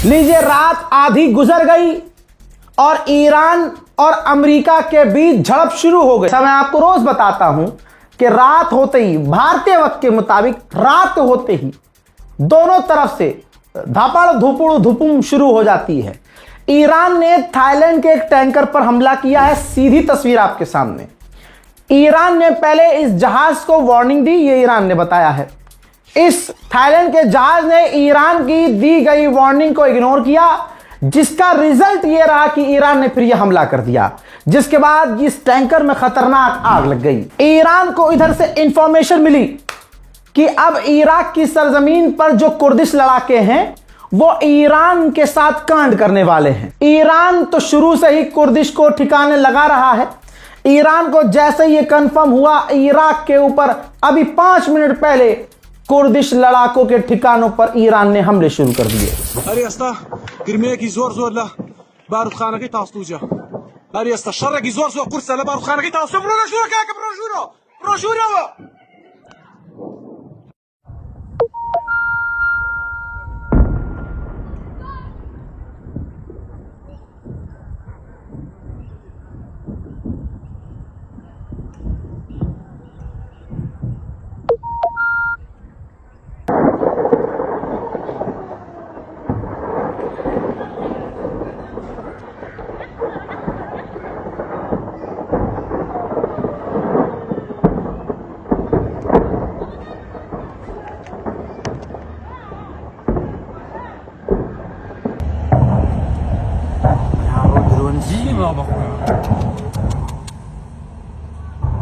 लीजिए, रात आधी गुजर गई और ईरान और अमेरिका के बीच झड़प शुरू हो गई। मैं आपको रोज बताता हूं कि रात होते ही, भारतीय वक्त के मुताबिक रात होते ही दोनों तरफ से धापड़ धुपुड़ धुपुम शुरू हो जाती है। ईरान ने थाईलैंड के एक टैंकर पर हमला किया है। सीधी तस्वीर आपके सामने। ईरान ने पहले इस जहाज को वार्निंग दी, ये ईरान ने बताया है। इस थाईलैंड के जहाज ने ईरान की दी गई वार्निंग को इग्नोर किया, जिसका रिजल्ट ये रहा कि ईरान ने फिर यह हमला कर दिया, जिसके बाद इस टैंकर में खतरनाक आग लग गई। ईरान को इधर से इंफॉर्मेशन मिली कि अब इराक की सरजमीन पर जो कुर्दिश लड़ाके हैं वो ईरान के साथ कांड करने वाले हैं। ईरान तो शुरू से ही कुर्दिश को ठिकाने लगा रहा है। ईरान को जैसे ही ये कंफर्म हुआ, इराक के ऊपर अभी 5 मिनट पहले कुर्दिश लड़ाकों के ठिकानों पर ईरान ने हमले शुरू कर दिए।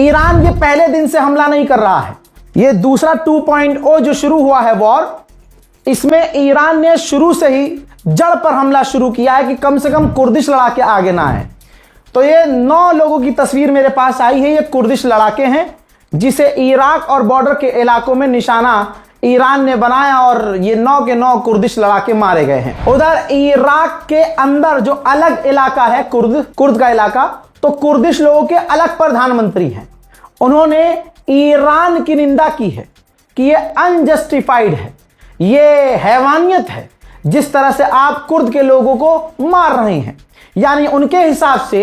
ईरान ये पहले दिन से हमला नहीं कर रहा है। ये दूसरा 2.0 जो शुरू हुआ है वॉर, इसमें ईरान ने शुरू से ही जड़ पर हमला शुरू किया है कि कम से कम कुर्दिश लड़ाके आगे ना आए। तो ये 9 लोगों की तस्वीर मेरे पास आई है। ये कुर्दिश लड़ाके हैं जिसे इराक और बॉर्डर के इलाकों में निशाना ईरान ने बनाया और ये 9 के 9 कुर्दिश लड़ाके मारे गए हैं। उधर इराक के अंदर जो अलग इलाका है कुर्द का इलाका, तो कुर्दिश लोगों के अलग प्रधानमंत्री हैं। उन्होंने ईरान की निंदा की है कि ये अनजस्टिफाइड है, ये हैवानियत है जिस तरह से आप कुर्द के लोगों को मार रहे हैं। यानी उनके हिसाब से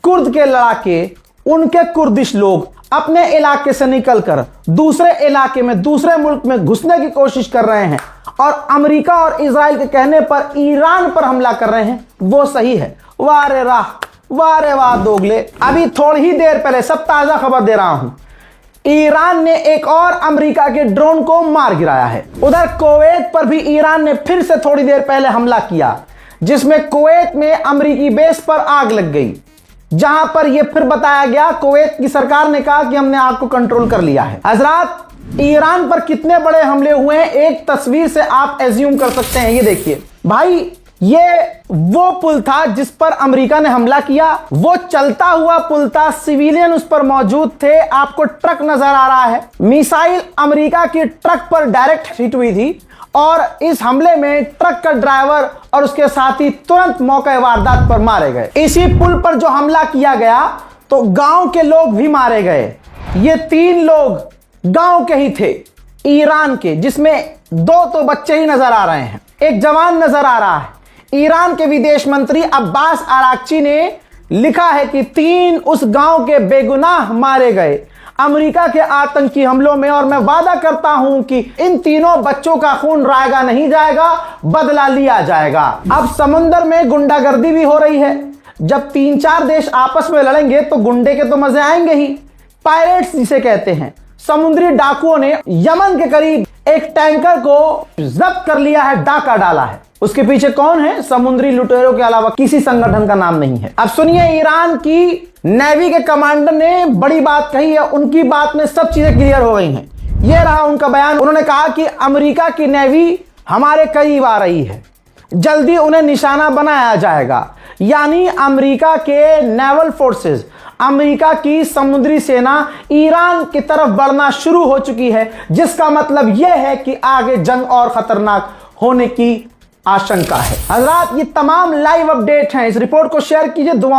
कुर्द के लड़ाके, उनके कुर्दिश लोग अपने इलाके से निकलकर दूसरे इलाके में, दूसरे मुल्क में घुसने की कोशिश कर रहे हैं और अमेरिका और इजराइल के कहने पर ईरान पर हमला कर रहे हैं। वो सही है। वाह रे राह, वाह रे वाह दोगले। अभी थोड़ी ही देर पहले, सब ताजा खबर दे रहा हूं, ईरान ने एक और अमेरिका के ड्रोन को मार गिराया है। उधर कुवैत पर भी ईरान ने फिर से थोड़ी देर पहले हमला किया, जिसमें कुवैत में अमेरिकी बेस पर आग लग गई, जहां पर यह फिर बताया गया, कुवैत की सरकार ने कहा कि हमने आग को कंट्रोल कर लिया है। हजरात, ईरान पर कितने बड़े हमले हुए हैं एक तस्वीर से आप एज्यूम कर सकते हैं। ये देखिए भाई, ये वो पुल था जिस पर अमेरिका ने हमला किया। वो चलता हुआ पुल था, सिविलियन उस पर मौजूद थे। आपको ट्रक नजर आ रहा है। मिसाइल अमेरिका की ट्रक पर डायरेक्ट हिट हुई थी और इस हमले में ट्रक का ड्राइवर और उसके साथी तुरंत मौके वारदात पर मारे गए। इसी पुल पर जो हमला किया गया तो गांव के लोग भी मारे गए। ये 3 लोग गांव के ही थे, ईरान के, जिसमें 2 तो बच्चे ही नजर आ रहे हैं, एक जवान नजर आ रहा है। ईरान के विदेश मंत्री अब्बास अराक्ची ने लिखा है कि 3 उस गांव के बेगुनाह मारे गए अमेरिका के आतंकी हमलों में, और मैं वादा करता हूं कि इन तीनों बच्चों का खून रायगा नहीं जाएगा, बदला लिया जाएगा। अब समुद्र में गुंडागर्दी भी हो रही है। जब 3-4 देश आपस में लड़ेंगे तो गुंडे के तो मजे आएंगे ही। पायरेट्स जिसे कहते हैं, समुद्री डाकुओं ने यमन के करीब एक टैंकर को जब्त कर लिया है, डाका डाला है। उसके पीछे कौन है? समुद्री लुटेरों के अलावा किसी संगठन का नाम नहीं है। अब सुनिए, ईरान की नेवी के कमांडर ने बड़ी बात कही है, उनकी बात में सब चीजें क्लियर हो गई हैं। यह रहा उनका बयान। उन्होंने कहा कि अमेरिका की नेवी हमारे करीब आ रही है, जल्दी उन्हें निशाना बनाया जाएगा। यानी अमेरिका के नेवल फोर्सेस, अमेरिका की समुद्री सेना ईरान की तरफ बढ़ना शुरू हो चुकी है, जिसका मतलब यह है कि आगे जंग और खतरनाक होने की आशंका है। हजरात, ये तमाम लाइव अपडेट हैं। इस रिपोर्ट को शेयर कीजिए। दुआ